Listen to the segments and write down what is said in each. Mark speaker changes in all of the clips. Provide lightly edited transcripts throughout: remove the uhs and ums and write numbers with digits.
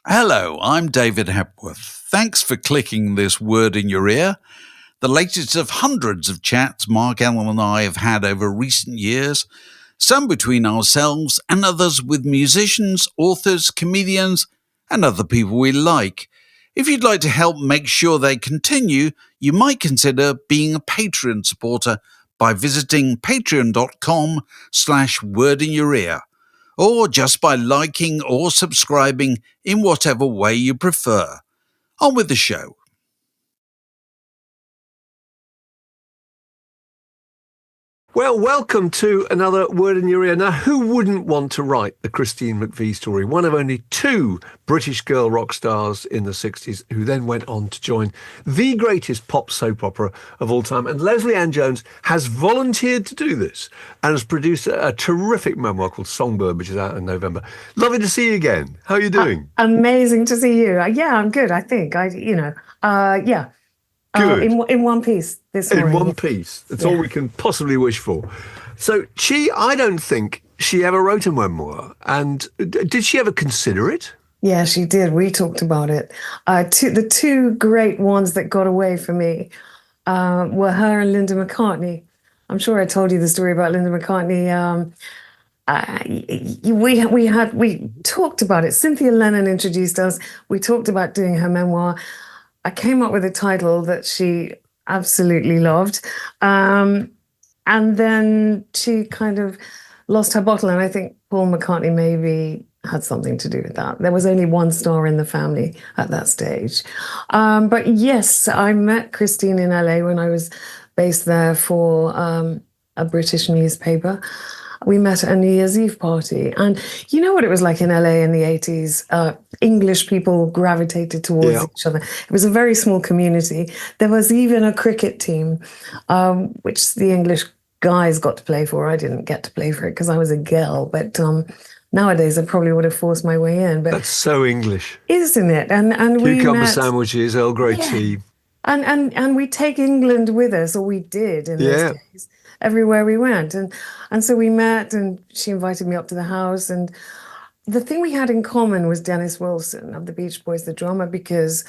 Speaker 1: Hello, I'm David Hepworth. Thanks for clicking this word in your ear, the latest of hundreds of chats Mark, Ellen and I have had over recent years, some between ourselves and others with musicians, authors, comedians, and other people we like. If you'd like to help make sure they continue, you might consider being a Patreon supporter by visiting patreon.com/wordinyour-ear, or just by liking or subscribing in whatever way you prefer. On with the show.
Speaker 2: Well, welcome to another Word in Your Ear. Now, who wouldn't want to write the Christine McVie story? One of only two British girl rock stars in the 60s who then went on to join the greatest pop soap opera of all time. And Lesley-Ann Jones has volunteered to do this and has produced a terrific memoir called Songbird, which is out in November. Lovely to see you again. How are you doing?
Speaker 3: Amazing to see you. Yeah, I'm good, I think. Good. In one piece this morning.
Speaker 2: In one piece. That's all we can possibly wish for. So I don't think she ever wrote a memoir. And did she ever consider it?
Speaker 3: Yeah, she did. We talked about it. The two great ones that got away for me were her and Linda McCartney. I'm sure I told you the story about Linda McCartney. We talked about it. Cynthia Lennon introduced us. We talked about doing her memoir. I came up with a title that she absolutely loved. And then she kind of lost her bottle. And I think Paul McCartney maybe had something to do with that. There was only one star in the family at that stage. But yes, I met Christine in LA when I was based there for a British newspaper. We met at a New Year's Eve party. And you know what it was like in LA in the 80s? English people gravitated towards each other. It was a very small community. There was even a cricket team, which the English guys got to play for. I didn't get to play for it because I was a girl. But nowadays, I probably would have forced my way in. But
Speaker 2: that's so English.
Speaker 3: Isn't it? And we
Speaker 2: cucumber sandwiches, Earl Grey tea.
Speaker 3: And we take England with us, or we did in those days, everywhere we went. And so we met, and she invited me up to the house. And the thing we had in common was Dennis Wilson of the Beach Boys, the drummer, because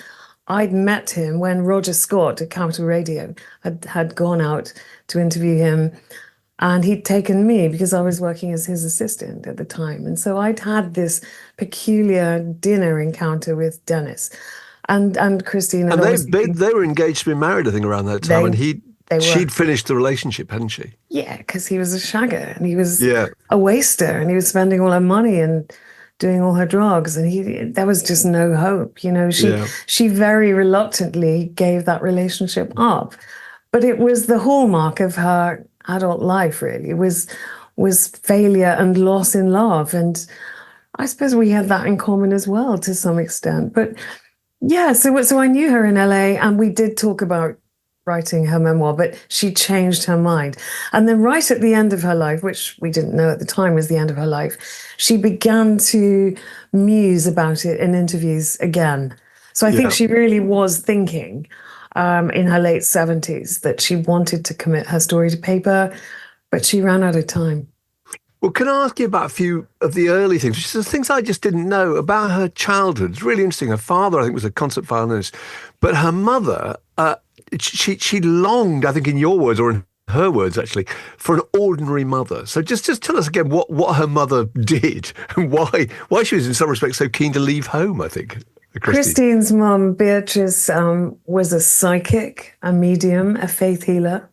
Speaker 3: I'd met him when Roger Scott at Capital Radio had gone out to interview him. And he'd taken me because I was working as his assistant at the time. And so I'd had this peculiar dinner encounter with Dennis and Christine.
Speaker 2: And they were engaged to be married, I think, around that time. She'd finished the relationship, hadn't she?
Speaker 3: Yeah, because he was a shagger and he was a waster and he was spending all her money and doing all her drugs, and there was just no hope. You know, she very reluctantly gave that relationship up. But it was the hallmark of her adult life, really. It was failure and loss in love. And I suppose we had that in common as well to some extent. But yeah, so I knew her in LA, and we did talk about writing her memoir, but she changed her mind. And then right at the end of her life, which we didn't know at the time was the end of her life, she began to muse about it in interviews again. So I think she really was thinking in her late 70s that she wanted to commit her story to paper, but she ran out of time.
Speaker 2: Well, can I ask you about a few of the early things, which are things I just didn't know about her childhood? It's really interesting. Her father, I think, was a concert violinist, but her mother, she longed, I think in your words, or in her words actually, for an ordinary mother. So just tell us again what her mother did and why she was in some respects so keen to leave home, I think.
Speaker 3: Christine's mum, Beatrice, was a psychic, a medium, a faith healer.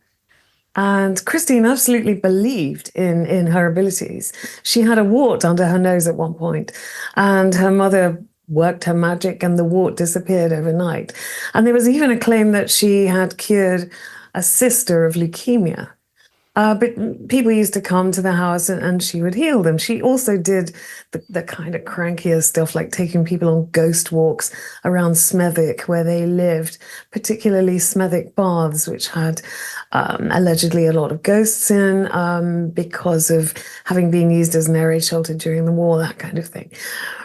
Speaker 3: And Christine absolutely believed in her abilities. She had a wart under her nose at one point, and her mother worked her magic and the wart disappeared overnight. And there was even a claim that she had cured a sister of leukemia. But people used to come to the house and she would heal them. She also did the kind of crankier stuff, like taking people on ghost walks around Smethwick, where they lived, particularly Smethwick Baths, which had allegedly a lot of ghosts in because of having been used as an air raid shelter during the war, that kind of thing.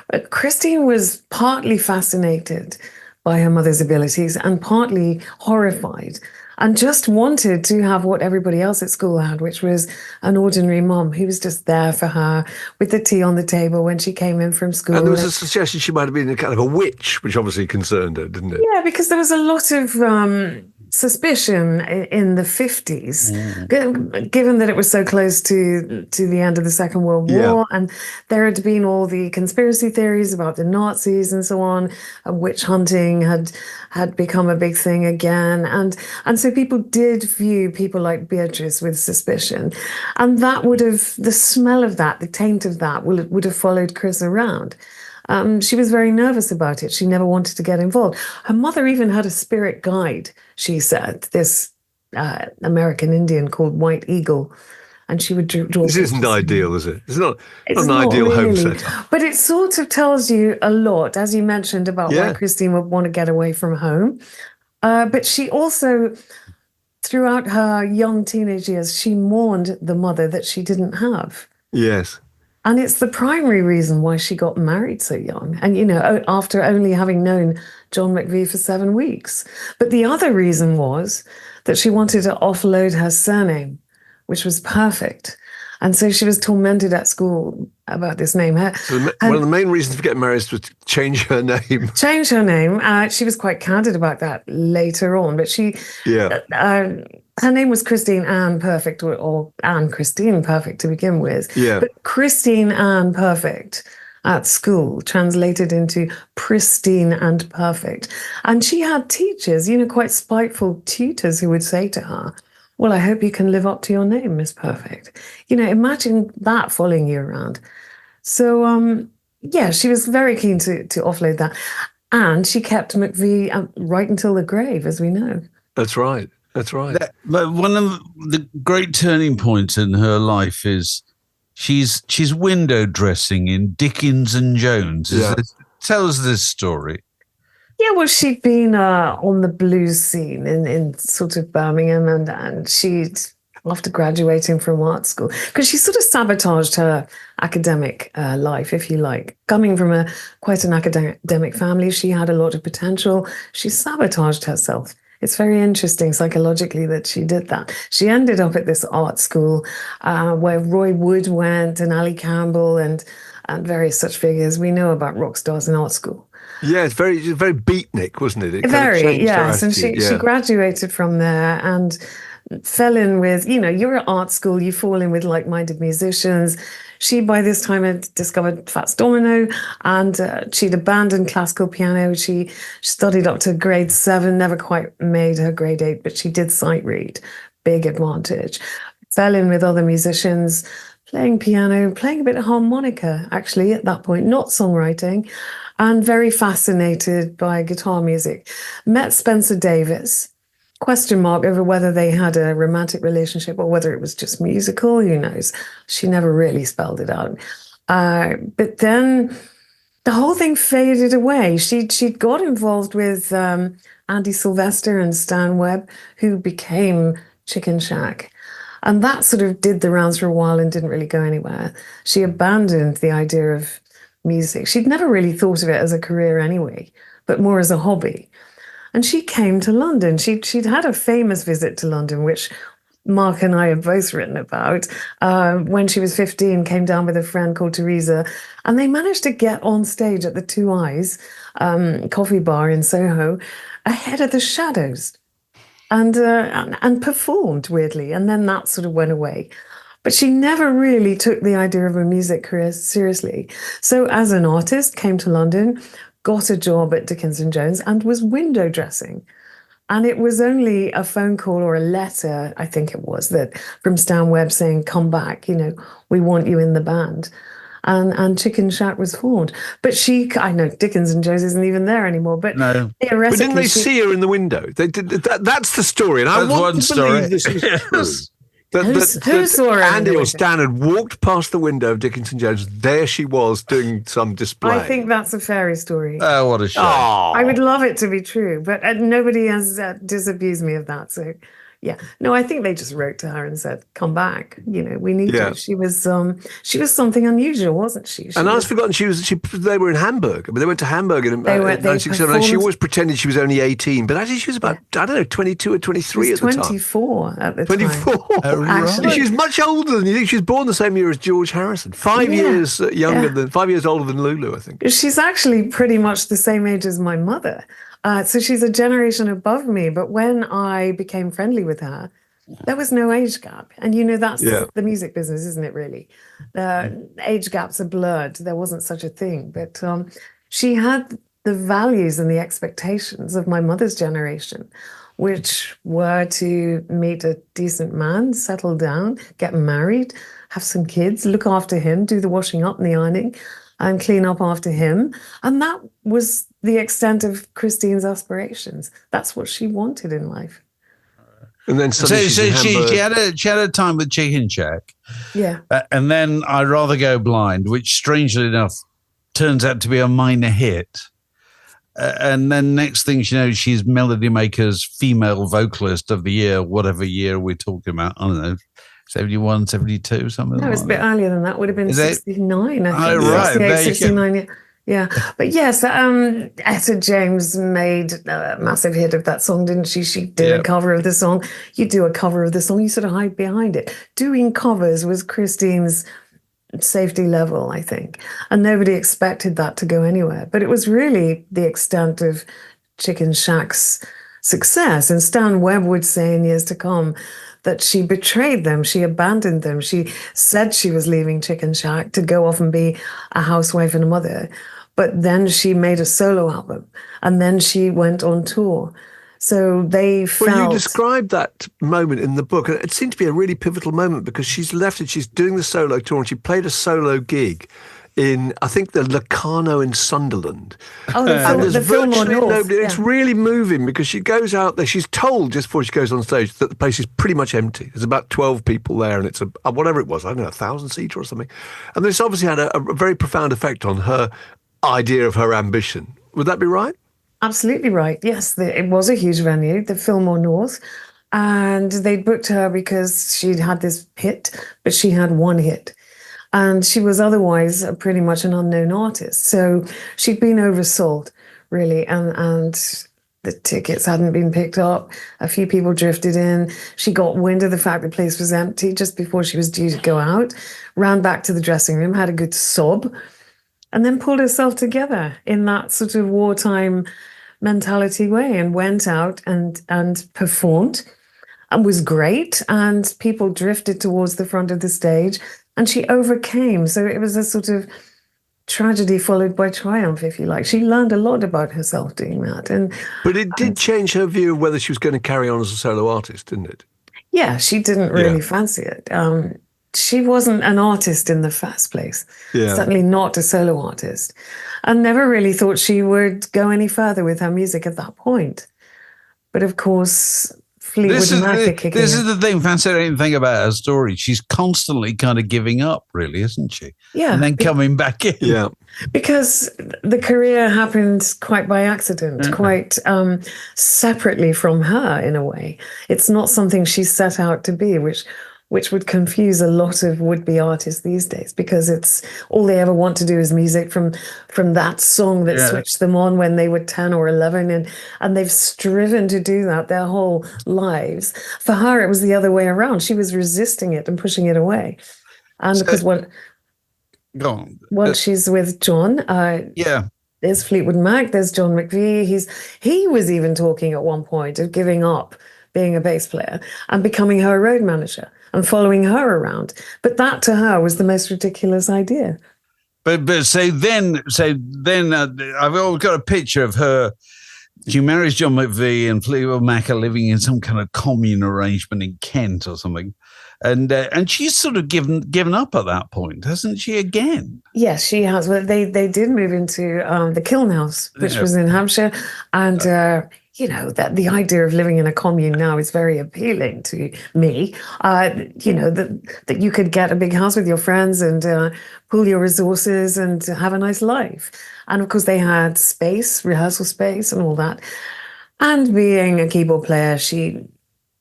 Speaker 3: But Christine was partly fascinated by her mother's abilities and partly horrified and just wanted to have what everybody else at school had, which was an ordinary mum who was just there for her with the tea on the table when she came in from school.
Speaker 2: And there was a suggestion she might have been a kind of a witch, which obviously concerned her, didn't it?
Speaker 3: Yeah, because there was a lot of suspicion in the 50s, given that it was so close to the end of the Second World War, and there had been all the conspiracy theories about the Nazis and so on, and witch hunting had become a big thing again, and so people did view people like Beatrice with suspicion, and the smell of that, the taint of that, would have followed Chris around. She was very nervous about it. She never wanted to get involved. Her mother even had a spirit guide, she said, this American Indian called White Eagle. And she would draw.
Speaker 2: This isn't ideal, is it? It's not an
Speaker 3: not
Speaker 2: ideal home
Speaker 3: really.
Speaker 2: setup.
Speaker 3: But it sort of tells you a lot, as you mentioned, about why Christine would want to get away from home. But she also, throughout her young teenage years, she mourned the mother that she didn't have.
Speaker 2: Yes.
Speaker 3: And it's the primary reason why she got married so young. And, after only having known John McVie for 7 weeks. But the other reason was that she wanted to offload her surname, which was perfect. And so she was tormented at school about this name.
Speaker 2: So one of the main reasons for getting married is to change her name.
Speaker 3: Change her name. She was quite candid about that later on. But her name was Christine Anne Perfect, or Anne Christine Perfect to begin with.
Speaker 2: Yeah.
Speaker 3: But Christine Anne Perfect at school translated into pristine and perfect. And she had teachers, quite spiteful tutors who would say to her, well, I hope you can live up to your name, Miss Perfect. Imagine that following you around. So, she was very keen to offload that. And she kept McVie right until the grave, as we know.
Speaker 2: That's right. That's right.
Speaker 1: But one of the great turning points in her life is she's window dressing in Dickens and Jones. Tell us this story.
Speaker 3: Yeah, well, she'd been on the blues scene in sort of Birmingham, and she'd, after graduating from art school, because she sort of sabotaged her academic life, if you like. Coming from quite an academic family, she had a lot of potential. She sabotaged herself. It's very interesting psychologically that she did that. She ended up at this art school where Roy Wood went, and Ali Campbell, and various such figures. We know about rock stars in art school.
Speaker 2: Yeah, it's very beatnik, wasn't it?
Speaker 3: Yes. And she graduated from there and fell in with, you're at art school, you fall in with like-minded musicians. She, by this time, had discovered Fats Domino, and she'd abandoned classical piano. She studied up to grade 7, never quite made her grade 8, but she did sight read. Big advantage. Fell in with other musicians, playing piano, playing a bit of harmonica, actually, at that point, not songwriting, and very fascinated by guitar music. Met Spencer Davis. Question mark over whether they had a romantic relationship or whether it was just musical. Who knows? She never really spelled it out. But then the whole thing faded away. She'd got involved with Andy Sylvester and Stan Webb, who became Chicken Shack. And that sort of did the rounds for a while and didn't really go anywhere. She abandoned the idea of music. She'd never really thought of it as a career anyway, but more as a hobby. And she came to London. She'd had a famous visit to London, which Mark and I have both written about. When she was 15, came down with a friend called Teresa, and they managed to get on stage at the Two Eyes coffee bar in Soho ahead of the Shadows, and performed weirdly. And then that sort of went away. But she never really took the idea of a music career seriously. So as an artist, came to London, got a job at Dickens and Jones, and was window dressing. And it was only a phone call or a letter, I think it was, that from Stan Webb saying, come back, we want you in the band. And Chicken Shack was formed. But I know Dickens and Jones isn't even there anymore, but
Speaker 2: no.
Speaker 3: Theoretically...
Speaker 2: But didn't they see her in the window? They did. That's the story. And I want to believe this is true.
Speaker 3: Who saw her?
Speaker 2: Andy or Stan had walked past the window of Dickens and Jones. There she was doing some display.
Speaker 3: I think that's a fairy story.
Speaker 1: Oh, what a shame.
Speaker 2: Oh.
Speaker 3: I would love it to be true, but nobody has disabused me of that. So, Yeah. No, I think they just wrote to her and said, "Come back. You know, we need you." She was something unusual, wasn't she?
Speaker 2: And I've forgotten they were in Hamburg. I mean, they went to Hamburg in 1967. And she always pretended she was only 18, but actually she was about, I don't know, 22 or 23 at the time.
Speaker 3: 24 at the
Speaker 2: 24.
Speaker 3: time.
Speaker 2: 24.
Speaker 3: Actually,
Speaker 2: she was much older than you think. She was born the same year as George Harrison. 5 years younger 5 years older than Lulu, I think.
Speaker 3: She's actually pretty much the same age as my mother. So she's a generation above me. But when I became friendly with her, there was no age gap. And, you know, that's the music business, isn't it, really? Age gaps are blurred. There wasn't such a thing. But she had the values and the expectations of my mother's generation, which were to meet a decent man, settle down, get married, have some kids, look after him, do the washing up and the ironing, and clean up after him. And that was the extent of Christine's aspirations. That's what she wanted in life.
Speaker 2: And then
Speaker 1: she had a time with Chicken Shack.
Speaker 3: Yeah.
Speaker 1: And then I'd Rather Go Blind, which strangely enough turns out to be a minor hit. And then next thing you know, she's Melody Maker's female vocalist of the year, whatever year we're talking about. I don't know. 71, 72, something like that.
Speaker 3: No, it's a bit earlier than that. Would have been 69, I think.
Speaker 1: Oh, right.
Speaker 3: 68, 69, yeah. But yes, Etta James made a massive hit of that song, didn't she? She did a cover of the song. You do a cover of the song, you sort of hide behind it. Doing covers was Christine's safety level, I think. And nobody expected that to go anywhere. But it was really the extent of Chicken Shack's success. And Stan Webb would say in years to come that she betrayed them, she abandoned them. She said she was leaving Chicken Shack to go off and be a housewife and a mother. But then she made a solo album and then she went on tour. So they felt...
Speaker 2: Well, you described that moment in the book, and it seemed to be a really pivotal moment because she's left and she's doing the solo tour and she played a solo gig in, I think, the Locarno in Sunderland.
Speaker 3: Oh, the Fillmore North.
Speaker 2: It's really moving because she goes out there. She's told just before she goes on stage that the place is pretty much empty. There's about 12 people there and it's whatever it was, I don't know, 1,000-seater or something. And this obviously had a very profound effect on her idea of her ambition. Would that be right?
Speaker 3: Absolutely right. Yes, it was a huge venue, the Fillmore North. And they booked her because she'd had this hit, but she had one hit. And she was otherwise pretty much an unknown artist. So she'd been oversold, really. And the tickets hadn't been picked up. A few people drifted in. She got wind of the fact the place was empty just before she was due to go out, ran back to the dressing room, had a good sob, and then pulled herself together in that sort of wartime mentality way and went out and performed and was great. And people drifted towards the front of the stage and she overcame. So it was a sort of tragedy followed by triumph, if you like. She learned a lot about herself doing that. But
Speaker 2: it did change her view of whether she was going to carry on as a solo artist, didn't it?
Speaker 3: Yeah, she didn't really fancy it. She wasn't an artist in the first place, certainly not a solo artist, and never really thought she would go any further with her music at that point. But of course, Fleetwood Mac are kicking
Speaker 1: This is the thing, fascinating thing about her story. She's constantly kind of giving up, really, isn't she?
Speaker 3: Yeah.
Speaker 1: And then coming back in.
Speaker 2: Yeah.
Speaker 3: Because the career happened quite by accident, quite separately from her in a way. It's not something she set out to be, which would confuse a lot of would-be artists these days, because it's all they ever want to do is music from that song that switched them on when they were 10 or 11, and they've striven to do that their whole lives. For her, it was the other way around. She was resisting it and pushing it away. And because once she's with John, there's Fleetwood Mac, there's John McVie. He was even talking at one point of giving up being a bass player and becoming her road manager and following her around. But that to her was the most ridiculous idea.
Speaker 1: But then I've always got a picture of her. She marries John McVie and Fleetwood Mac are living in some kind of commune arrangement in Kent or something. And she's sort of given up at that point, hasn't she, again?
Speaker 3: Yes, she has. Well, they did move into the Kiln House, which was in Hampshire. And, that the idea of living in a commune now is very appealing to me. That you could get a big house with your friends and pool your resources and have a nice life. And, of course, they had space, rehearsal space and all that. And being a keyboard player, she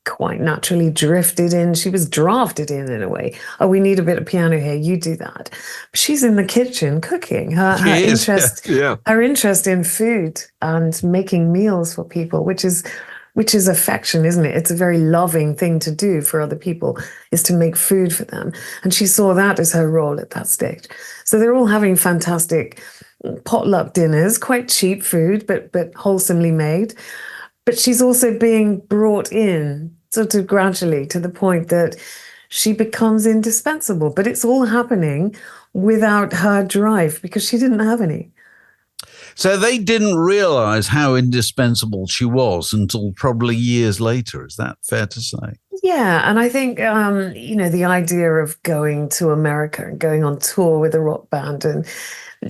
Speaker 3: quite naturally drifted in. She was drafted in a way. Oh, we need a bit of piano here. You do that. She's in the kitchen cooking. Her interest, her interest in food and making meals for people, which is affection, isn't it? It's a very loving thing to do for other people, is to make food for them. And she saw that as her role at that stage. So they're all having fantastic potluck dinners, quite cheap food, but wholesomely made. But she's also being brought in sort of gradually to the point that she becomes indispensable. But it's all happening without her drive because she didn't have any.
Speaker 1: So they didn't realize how indispensable she was until probably years later. Is that fair to say?
Speaker 3: Yeah. And I think, the idea of going to America and going on tour with a rock band, and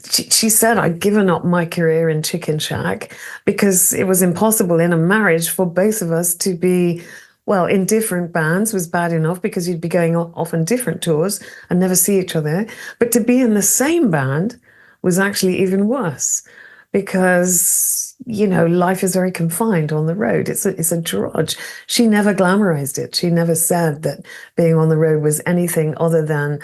Speaker 3: she said, I'd given up my career in Chicken Shack because it was impossible in a marriage for both of us to be, well, in different bands was bad enough because you'd be going off on different tours and never see each other. But to be in the same band was actually even worse because, life is very confined on the road. It's a drudge. She never glamorized it. She never said that being on the road was anything other than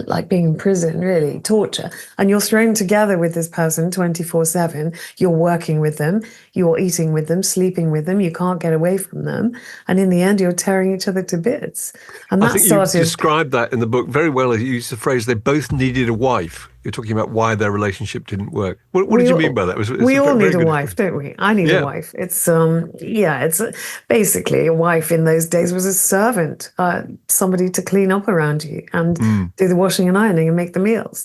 Speaker 3: like being in prison, really, torture. And you're thrown together with this person 24/7. You're working with them, you're eating with them, sleeping with them. You can't get away from them. And in the end, you're tearing each other to bits. And
Speaker 2: I think you described that in the book very well. You used the phrase, they both needed a wife. You're talking about why their relationship didn't work. What did you mean by that?
Speaker 3: We all need a wife, don't we? I need a wife. It's basically a wife in those days was a servant, somebody to clean up around you and do the washing and ironing and make the meals.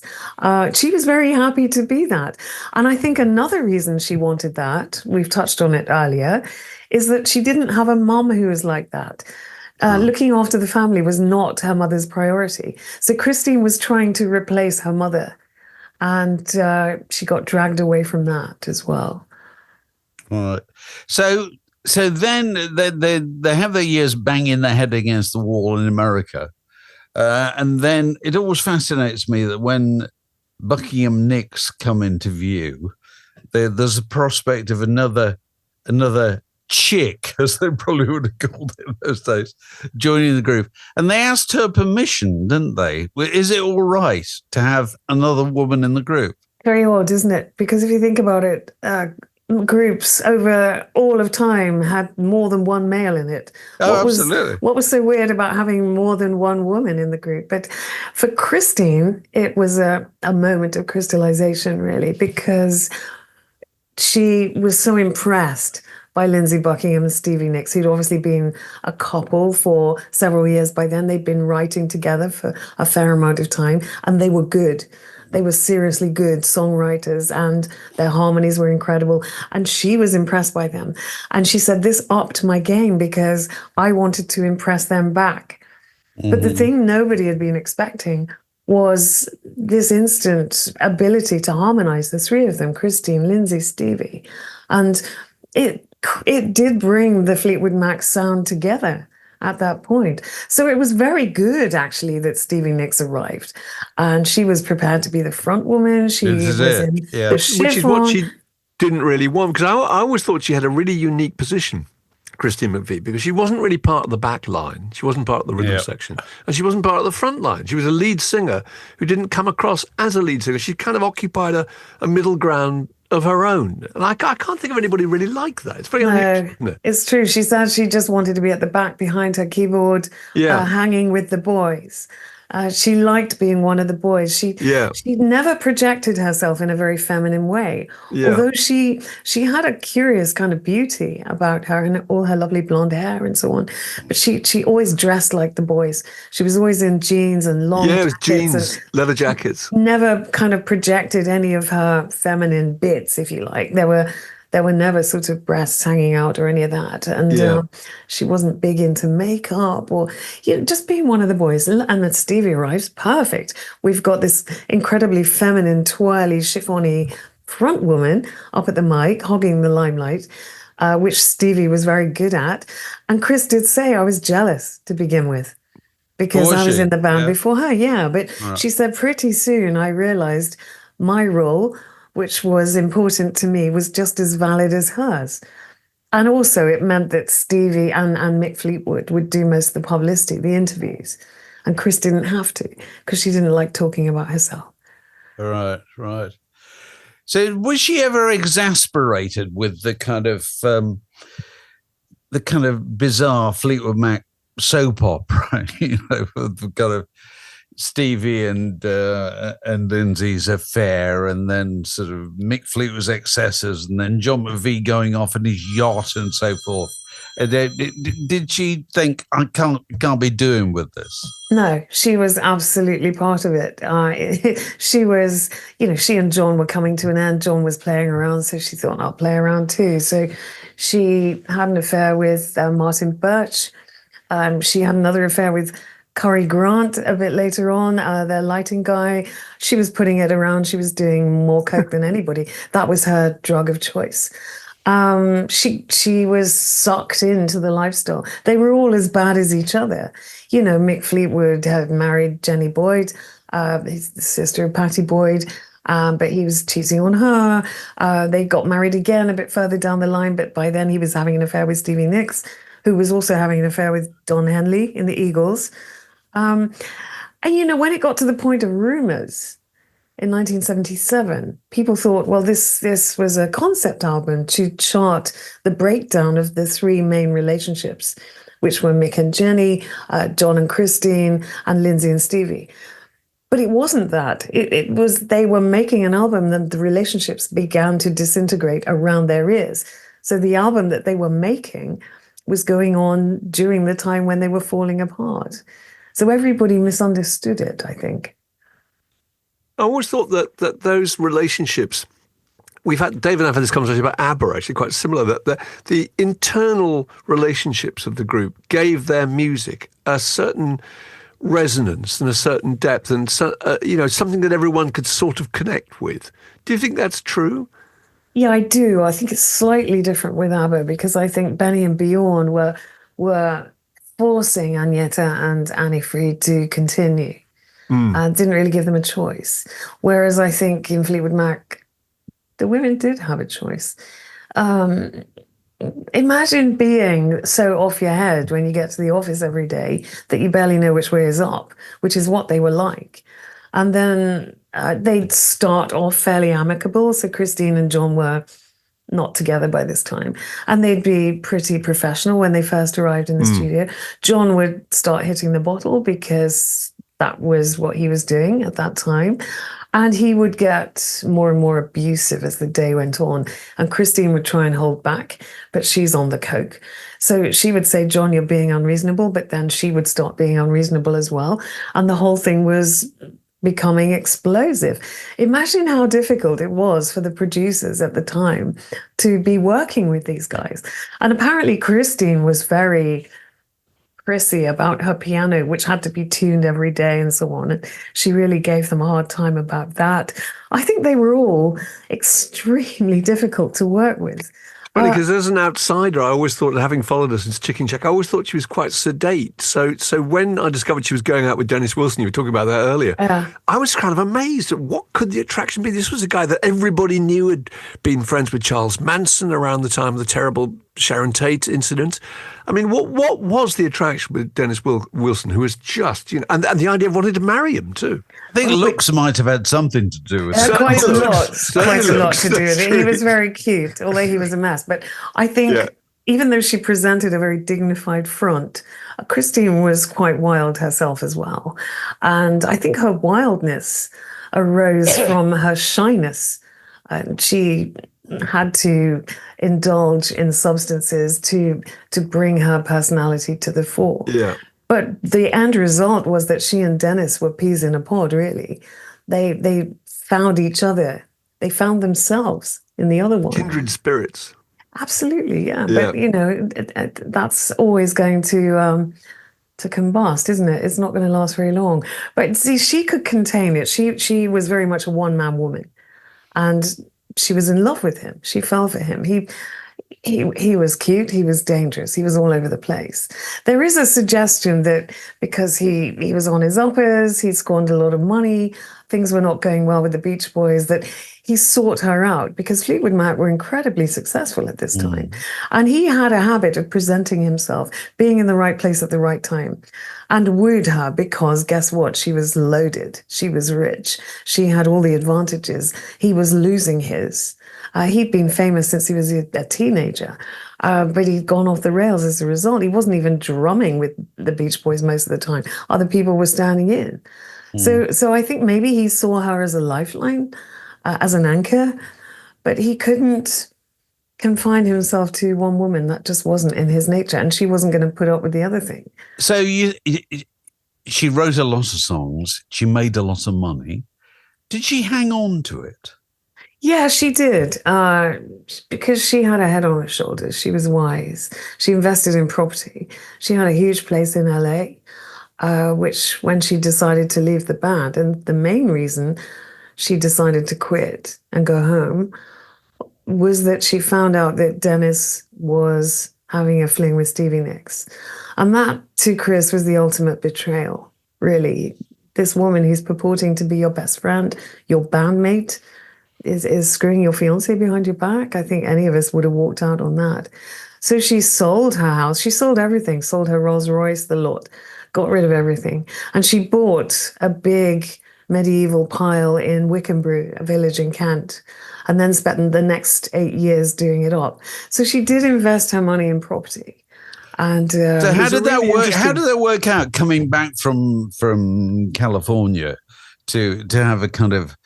Speaker 3: She was very happy to be that. And I think another reason she wanted that, we've touched on it earlier, is that she didn't have a mum who was like that. Looking after the family was not her mother's priority. So Christine was trying to replace her mother. And she got dragged away from that as well.
Speaker 1: All right. So then they have their years banging their head against the wall in America. And then it always fascinates me that when Buckingham Nicks come into view, there's a prospect of another chick, as they probably would have called it in those days, joining the group. And they asked her permission, didn't they? Is it all right to have another woman in the group?
Speaker 3: Very odd, isn't it? Because if you think about it, groups over all of time had more than one male in it.
Speaker 1: Absolutely.
Speaker 3: What was so weird about having more than one woman in the group? But for Christine, it was a moment of crystallization, really, because she was so impressed by Lindsey Buckingham and Stevie Nicks, who'd obviously been a couple for several years by then. They'd been writing together for a fair amount of time, and they were good. They were seriously good songwriters, and their harmonies were incredible. And she was impressed by them. And she said, this upped my game because I wanted to impress them back. Mm-hmm. But the thing nobody had been expecting was this instant ability to harmonize the three of them, Christine, Lindsey, Stevie. And it did bring the Fleetwood Mac sound together at that point. So it was very good, actually, that Stevie Nicks arrived. And she was prepared to be the front woman. She was in the chiffon.
Speaker 2: Which is what she didn't really want, because I always thought she had a really unique position, Christine McVie, because she wasn't really part of the back line. She wasn't part of the rhythm section. And she wasn't part of the front line. She was a lead singer who didn't come across as a lead singer. She kind of occupied a middle ground of her own. And I can't think of anybody really like that. It's very unusual, isn't it?
Speaker 3: It's true. She said she just wanted to be at the back behind her keyboard, hanging with the boys. She liked being one of the boys. She never projected herself in a very feminine way. Yeah. Although she had a curious kind of beauty about her and all her lovely blonde hair and so on. But she always dressed like the boys. She was always in jeans and long jackets.
Speaker 2: Jeans, leather jackets.
Speaker 3: Never kind of projected any of her feminine bits, if you like. There were never sort of breasts hanging out or any of that. And she wasn't big into makeup or just being one of the boys. And then Stevie arrives, perfect. We've got this incredibly feminine, twirly, chiffony front woman up at the mic, hogging the limelight, which Stevie was very good at. And Chris did say, I was jealous to begin with, because I was in the band before her. But she said, pretty soon I realized my role, which was important to me, was just as valid as hers. And also it meant that Stevie and Mick Fleetwood would do most of the publicity, the interviews. And Chris didn't have to because she didn't like talking about herself.
Speaker 1: Right, right. So was she ever exasperated with the kind of bizarre Fleetwood Mac soap opera, the kind of Stevie and Lindsay's affair, and then sort of Mick Fleetwood's excesses, and then John McVie going off in his yacht and so forth? Did she think, I can't be doing with this?
Speaker 3: No, she was absolutely part of it. She was, she and John were coming to an end. John was playing around, so she thought, I'll play around too. So she had an affair with Martin Birch. She had another affair with Curry Grant a bit later on, their lighting guy. She was putting it around. She was doing more coke than anybody. That was her drug of choice. She was sucked into the lifestyle. They were all as bad as each other. Mick Fleetwood had married Jenny Boyd, his sister of Patty Boyd, but he was cheating on her. They got married again a bit further down the line, but by then he was having an affair with Stevie Nicks, who was also having an affair with Don Henley in the Eagles. And when it got to the point of rumours in 1977, people thought, well, this was a concept album to chart the breakdown of the three main relationships, which were Mick and Jenny, John and Christine, and Lindsay and Stevie. But it wasn't that. It was they were making an album and the relationships began to disintegrate around their ears. So the album that they were making was going on during the time when they were falling apart. So everybody misunderstood it, I think.
Speaker 2: I always thought that those relationships, Dave and I've had this conversation about ABBA, actually quite similar, that the internal relationships of the group gave their music a certain resonance and a certain depth and something that everyone could sort of connect with. Do you think that's true?
Speaker 3: Yeah, I do. I think it's slightly different with ABBA because I think Benny and Bjorn were forcing Agneta and Annie Fried to continue. Didn't really give them a choice. Whereas I think in Fleetwood Mac, the women did have a choice. Imagine being so off your head when you get to the office every day that you barely know which way is up, which is what they were like. And then they'd start off fairly amicable. So Christine and John were not together by this time. And they'd be pretty professional when they first arrived in the studio. John would start hitting the bottle because that was what he was doing at that time. And he would get more and more abusive as the day went on. And Christine would try and hold back, but she's on the coke. So she would say, John, you're being unreasonable, but then she would start being unreasonable as well. And the whole thing was becoming explosive. Imagine how difficult it was for the producers at the time to be working with these guys. And apparently Christine was very prissy about her piano, which had to be tuned every day and so on. And she really gave them a hard time about that. I think they were all extremely difficult to work with.
Speaker 2: Funny, because as an outsider, I always thought, having followed her since Chicken Shack, I always thought she was quite sedate. So when I discovered she was going out with Dennis Wilson, you were talking about that earlier, I was kind of amazed at what could the attraction be. This was a guy that everybody knew had been friends with Charles Manson around the time of the terrible Sharon Tate incident. I mean, what was the attraction with Dennis Wilson, who was just, and the idea of wanting to marry him too?
Speaker 1: I think looks might have had something to do with it.
Speaker 3: Quite a lot to do with it. He was very cute, although he was a mess. But I think even though she presented a very dignified front, Christine was quite wild herself as well. And I think her wildness arose from her shyness. She had to indulge in substances to bring her personality to the fore. Yeah. But the end result was that she and Dennis were peas in a pod, really. They found each other. They found themselves in the other one.
Speaker 2: Kindred spirits.
Speaker 3: Absolutely, yeah. But, that's always going to combust, isn't it? It's not going to last very long. But see, she could contain it. She was very much a one-man woman. And she was in love with him. She fell for him. He was cute. He was dangerous. He was all over the place. There is a suggestion that because he was on his uppers, he squandered a lot of money, things were not going well with the Beach Boys, that he sought her out, because Fleetwood Mac were incredibly successful at this time. And he had a habit of presenting himself, being in the right place at the right time, and wooed her because, guess what? She was loaded. She was rich. She had all the advantages. He was losing his. He'd been famous since he was a teenager, but he'd gone off the rails as a result. He wasn't even drumming with the Beach Boys most of the time. Other people were standing in. So I think maybe he saw her as a lifeline, as an anchor, but he couldn't confine himself to one woman. That just wasn't in his nature, and she wasn't going to put up with the other thing.
Speaker 1: So she wrote a lot of songs. She made a lot of money. Did she hang on to it?
Speaker 3: Yeah, she did, because she had her head on her shoulders. She was wise. She invested in property. She had a huge place in LA, which when she decided to leave the band, and the main reason she decided to quit and go home was that she found out that Dennis was having a fling with Stevie Nicks. And that, to Chris, was the ultimate betrayal, really. This woman who's purporting to be your best friend, your bandmate, is screwing your fiancé behind your back. I think any of us would have walked out on that. So she sold her house. She sold everything, sold her Rolls Royce, the lot, got rid of everything. And she bought a big medieval pile in Wickham, a village in Kent, and then spent the next 8 years doing it up. So she did invest her money in property. And
Speaker 1: so how did that work? How did that work out, coming back from California to have a kind of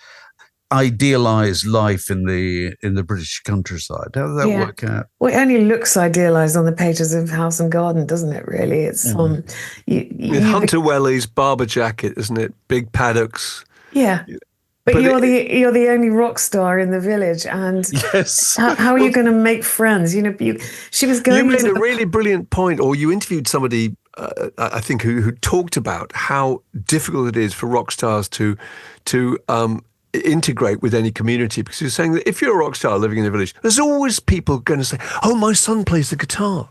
Speaker 1: idealized life in the British countryside? How did that work out?
Speaker 3: Well, it only looks idealized on the pages of House and Garden, doesn't it, really? It's
Speaker 2: with Hunter Welly's barber jacket, isn't it? Big paddocks.
Speaker 3: Yeah. But you're the only rock star in the village, and
Speaker 1: yes.
Speaker 3: How are you going to make friends? You know, she was going.
Speaker 2: You made a really brilliant point, or you interviewed somebody, I think, who talked about how difficult it is for rock stars to integrate with any community, because you're saying that if you're a rock star living in a village, there's always people going to say, oh, my son plays the guitar,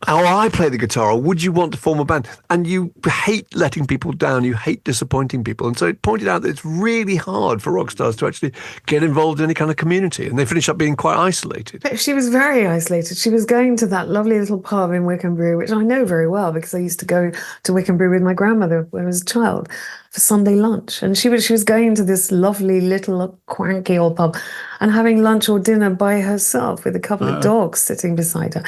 Speaker 2: or I play the guitar, or would you want to form a band? And you hate letting people down, you hate disappointing people. And so it pointed out that it's really hard for rock stars to actually get involved in any kind of community, and they finish up being quite isolated.
Speaker 3: But she was very isolated. She was going to that lovely little pub in Wickham, which I know very well because I used to go to Wickham with my grandmother when I was a child for Sunday lunch. And she was going to this lovely little quanky old pub and having lunch or dinner by herself with a couple of dogs sitting beside her.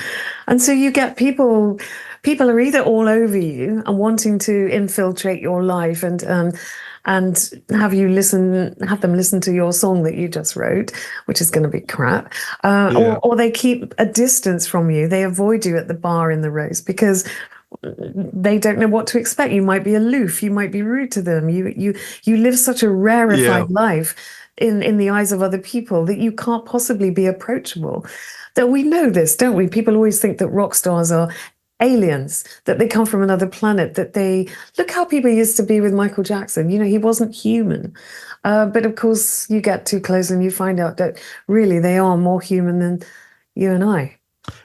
Speaker 3: And so you get people are either all over you and wanting to infiltrate your life and have them listen to your song that you just wrote, which is going to be crap, or they keep a distance from you. They avoid you at the bar in the Rose because they don't know what to expect. You might be aloof. You might be rude to them. You live such a rarefied life in the eyes of other people that you can't possibly be approachable. That we know this, don't we? People always think that rock stars are aliens, that they come from another planet, that they look how people used to be with Michael Jackson. You know, he wasn't human. But of course, you get too close and you find out that really they are more human than you and I.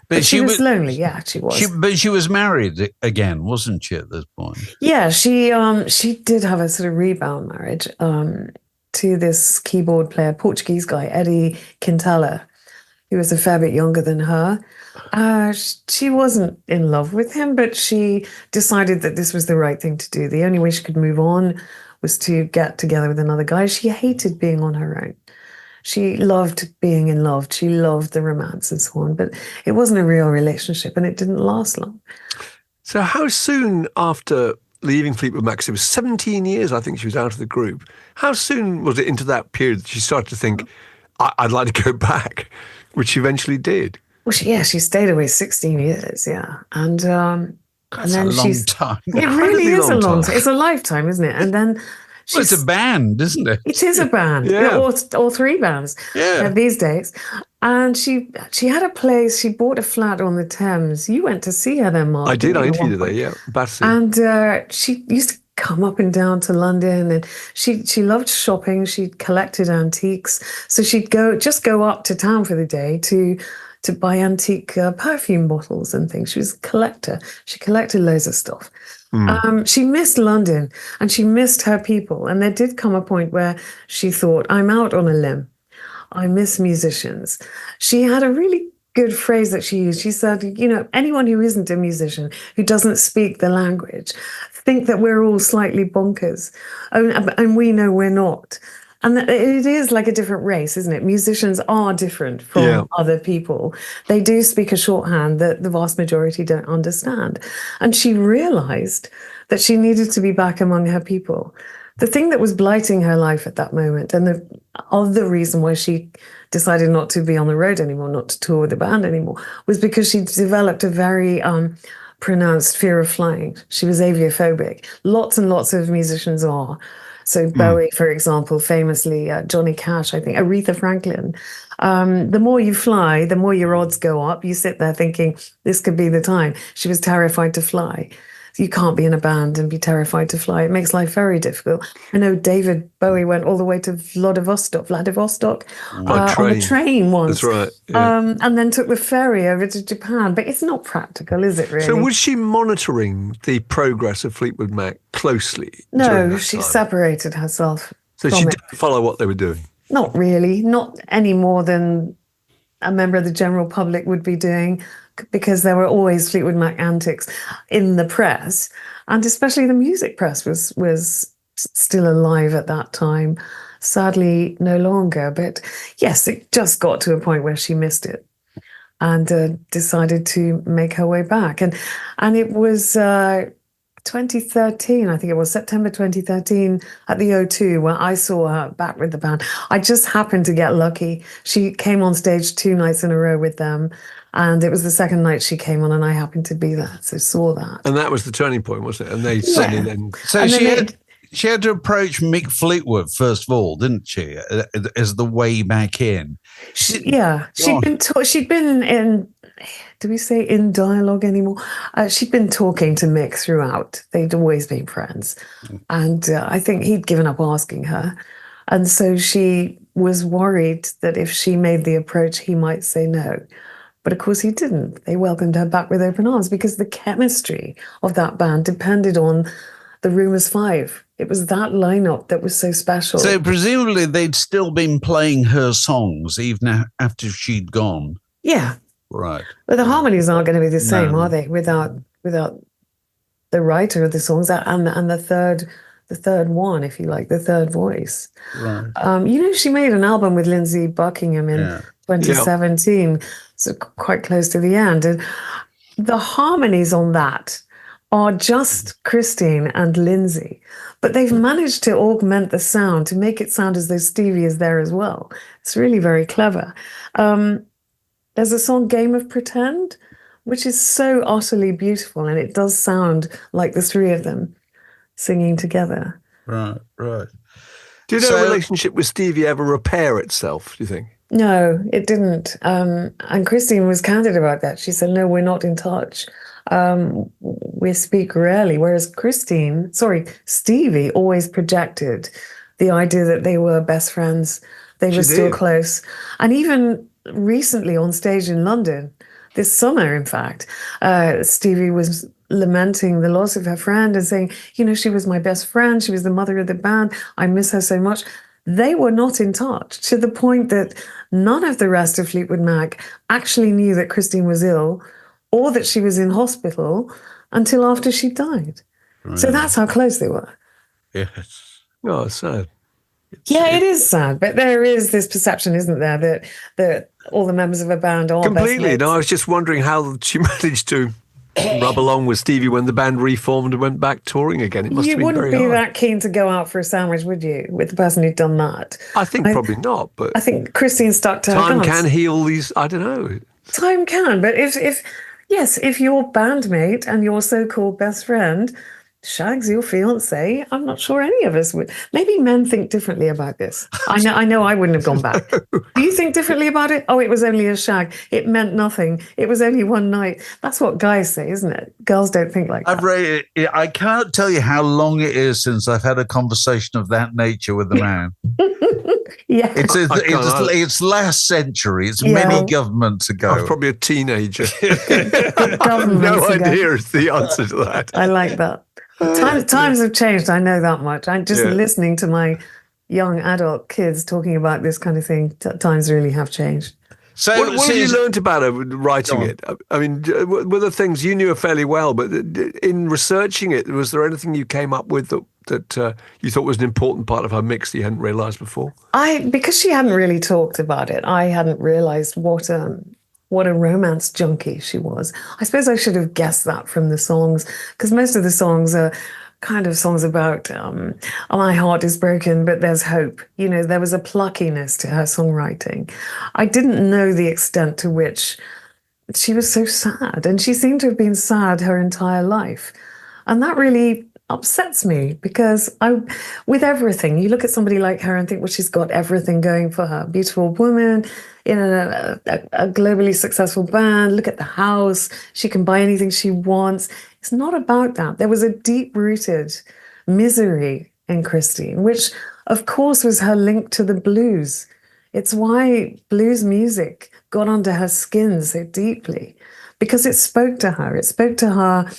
Speaker 3: But she was lonely. Yeah, she was.
Speaker 1: But she was married again, wasn't she, at this point?
Speaker 3: Yeah, she did have a sort of rebound marriage to this keyboard player, Portuguese guy, Eddie Quintela, who was a fair bit younger than her. She wasn't in love with him, but she decided that this was the right thing to do. The only way she could move on was to get together with another guy. She hated being on her own. She loved being in love. She loved the romance and so on, but it wasn't a real relationship and it didn't last long.
Speaker 2: So how soon after leaving Fleetwood Mac, it was 17 years, I think she was out of the group. How soon was it into that period that she started to think, I'd like to go back, which she eventually did?
Speaker 3: Well, she stayed away 16 years, yeah. And then
Speaker 1: a long time.
Speaker 3: It really is a long time. It's a lifetime, isn't it? And then
Speaker 1: well, it's a band, isn't it?
Speaker 3: It is a band, or three bands these days. And she had a place. She bought a flat on the Thames. You went to see her there, Mark.
Speaker 2: I did. I interviewed her there. Yeah, Battersea.
Speaker 3: And she used to come up and down to London, and she loved shopping. She collected antiques, so she'd go up to town for the day to buy antique perfume bottles and things. She was a collector. She collected loads of stuff. She missed London and she missed her people. And there did come a point where she thought, I'm out on a limb. I miss musicians. She had a really good phrase that she used. She said, anyone who isn't a musician, who doesn't speak the language, think that we're all slightly bonkers. And we know we're not. And it is like a different race, isn't it? Musicians are different from other people. They do speak a shorthand that the vast majority don't understand. And she realized that she needed to be back among her people. The thing that was blighting her life at that moment, and the other reason why she decided not to be on the road anymore, not to tour with the band anymore, was because she developed a very pronounced fear of flying. She was aviophobic. Lots and lots of musicians are. So Bowie, for example, famously, Johnny Cash, I think, Aretha Franklin. The more you fly, the more your odds go up. You sit there thinking, this could be the time. She was terrified to fly. You can't be in a band and be terrified to fly. It makes life very difficult. I know David Bowie went all the way to Vladivostok on the train once.
Speaker 2: That's right. Yeah.
Speaker 3: And then took the ferry over to Japan. But it's not practical, is it really?
Speaker 2: So was she monitoring the progress of Fleetwood Mac closely?
Speaker 3: No, she separated herself.
Speaker 2: So she didn't follow what they were doing?
Speaker 3: Not really. Not any more than a member of the general public would be doing, because there were always Fleetwood Mac antics in the press, and especially the music press was still alive at that time. Sadly, no longer. But yes, it just got to a point where she missed it and decided to make her way back. And it was 2013, I think it was September 2013 at the O2 where I saw her back with the band. I just happened to get lucky. She came on stage 2 nights in a row with them. And it was the second night she came on, and I happened to be there, so saw that.
Speaker 2: And that was the turning point, wasn't it? And they suddenly then...
Speaker 1: So she had to approach Mick Fleetwood first of all, didn't she? As the way back in.
Speaker 3: She'd been in. Do we say in dialogue anymore? She'd been talking to Mick throughout. They'd always been friends, and I think he'd given up asking her, and so she was worried that if she made the approach, he might say no. But of course he didn't. They welcomed her back with open arms because the chemistry of that band depended on the Rumours 5. It was that lineup that was so special.
Speaker 1: So presumably they'd still been playing her songs even after she'd gone.
Speaker 3: Yeah.
Speaker 1: Right.
Speaker 3: But the harmonies aren't going to be the same, are they? Without the writer of the songs and the third one, if you like, the third voice.
Speaker 1: Right.
Speaker 3: She made an album with Lindsey Buckingham in 2017. So quite close to the end. And the harmonies on that are just Christine and Lindsey, but they've managed to augment the sound to make it sound as though Stevie is there as well. It's really very clever. There's a song, Game of Pretend, which is so utterly beautiful, and it does sound like the three of them singing together.
Speaker 1: Right.
Speaker 2: Did her relationship with Stevie ever repair itself, do you think?
Speaker 3: No, it didn't. And Christine was candid about that. She said, no, we're not in touch. We speak rarely. Whereas Stevie always projected the idea that they were best friends. They were still close. And even recently on stage in London, this summer, in fact, Stevie was lamenting the loss of her friend and saying, she was my best friend. She was the mother of the band. I miss her so much. They were not in touch, to the point that none of the rest of Fleetwood Mac actually knew that Christine was ill or that she was in hospital until after she died. Right. So that's how close they were.
Speaker 1: Yes.
Speaker 2: Oh, it's sad.
Speaker 3: It is sad, but there is this perception, isn't there, that all the members of a band are
Speaker 2: completely.
Speaker 3: Best mates.
Speaker 2: No, I was just wondering how she managed to rub along with Stevie when the band reformed and went back touring again. It must have been very hard. You wouldn't be
Speaker 3: that keen to go out for a sandwich, would you, with the person who'd done that?
Speaker 2: I think probably not, but
Speaker 3: I think Christine stuck to her
Speaker 2: time
Speaker 3: guns.
Speaker 2: can heal these. I don't know.
Speaker 3: Time can, but if your bandmate and your so-called best friend Shag's your fiancé. I'm not sure any of us would. Maybe men think differently about this. I know I wouldn't have gone back. Do you think differently about it? Oh, it was only a shag. It meant nothing. It was only one night. That's what guys say, isn't it? Girls don't think like that.
Speaker 1: I can't tell you how long it is since I've had a conversation of that nature with a man.
Speaker 3: Yeah.
Speaker 1: It's last century. It's many governments ago.
Speaker 2: I was probably a teenager. No idea is the answer to that.
Speaker 3: I like that. Times have changed. I know that much. I'm just listening to my young adult kids talking about this kind of thing. Times really have changed.
Speaker 2: So, what have you learned about her writing it? I mean, were there things you knew her fairly well, but in researching it, was there anything you came up with that you thought was an important part of her mix that you hadn't realised before?
Speaker 3: Because she hadn't really talked about it, I hadn't realised what a romance junkie she was. I suppose I should have guessed that from the songs, because most of the songs are kind of songs about my heart is broken, but there's hope. You know, there was a pluckiness to her songwriting. I didn't know the extent to which she was so sad, and she seemed to have been sad her entire life. And that really upsets me, because with everything, you look at somebody like her and think, well, she's got everything going for her. Beautiful woman in a globally successful band. Look at the house. She can buy anything she wants. It's not about that. There was a deep-rooted misery in Christine, which, of course, was her link to the blues. It's why blues music got under her skin so deeply, because it spoke to her. It spoke to her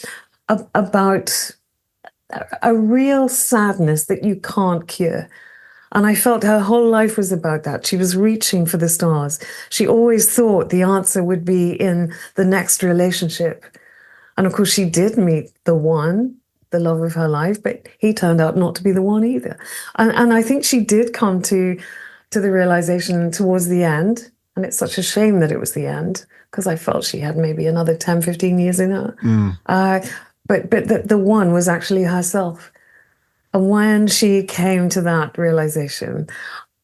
Speaker 3: about a real sadness that you can't cure. And I felt her whole life was about that. She was reaching for the stars. She always thought the answer would be in the next relationship. And of course, she did meet the one, the love of her life, but he turned out not to be the one either. And I think she did come to the realization towards the end, and it's such a shame that it was the end, because I felt she had maybe another 10, 15 years in her. But the one was actually herself. And when she came to that realization,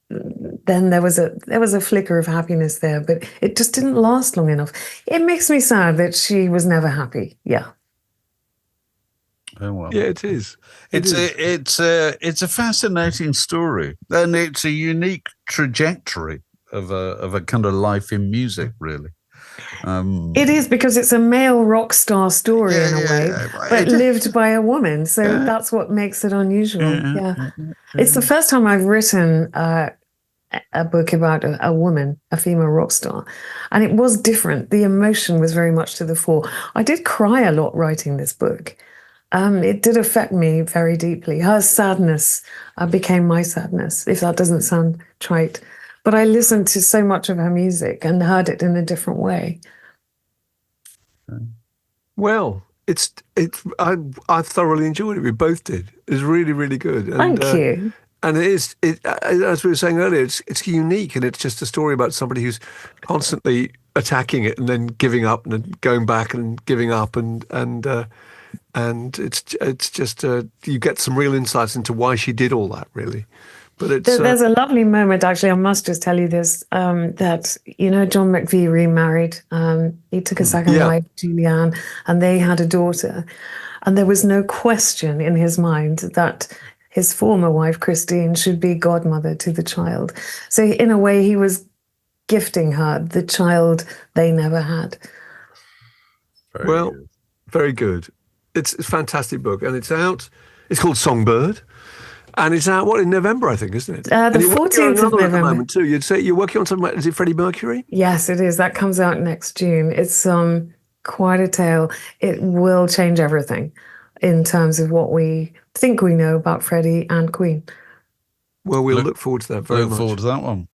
Speaker 3: then there was a flicker of happiness there, but it just didn't last long enough. It makes me sad that she was never happy. Yeah.
Speaker 1: Oh, well.
Speaker 2: Yeah, it is.
Speaker 1: It's a fascinating story, and it's a unique trajectory of a kind of life in music, really.
Speaker 3: It is, because it's a male rock star story in a way, but lived by a woman. So that's what makes it unusual. It's the first time I've written a book about a woman, a female rock star. And it was different. The emotion was very much to the fore. I did cry a lot writing this book. It did affect me very deeply. Her sadness became my sadness, if that doesn't sound trite. But I listened to so much of her music and heard it in a different way.
Speaker 2: Well, I thoroughly enjoyed it. We both did. It was really, really good. And,
Speaker 3: Thank you.
Speaker 2: And it is, as we were saying earlier, it's unique, and it's just a story about somebody who's constantly attacking it and then giving up and then going back and giving up, and it's just you get some real insights into why she did all that, really. But
Speaker 3: there's a lovely moment, actually. I must just tell you this: that John McVie remarried. He took a second wife, Julianne, and they had a daughter. And there was no question in his mind that his former wife, Christine, should be godmother to the child. So in a way, he was gifting her the child they never had.
Speaker 2: Very good. It's a fantastic book, and it's out. It's called Songbird. And it's out, in November, I think, isn't it?
Speaker 3: The 14th of November.
Speaker 2: At the moment too. You'd say you're working on something, is it Freddie Mercury?
Speaker 3: Yes, it is. That comes out next June. It's quite a tale. It will change everything in terms of what we think we know about Freddie and Queen.
Speaker 2: Well, we'll look forward to that very much.
Speaker 1: Look forward to that one.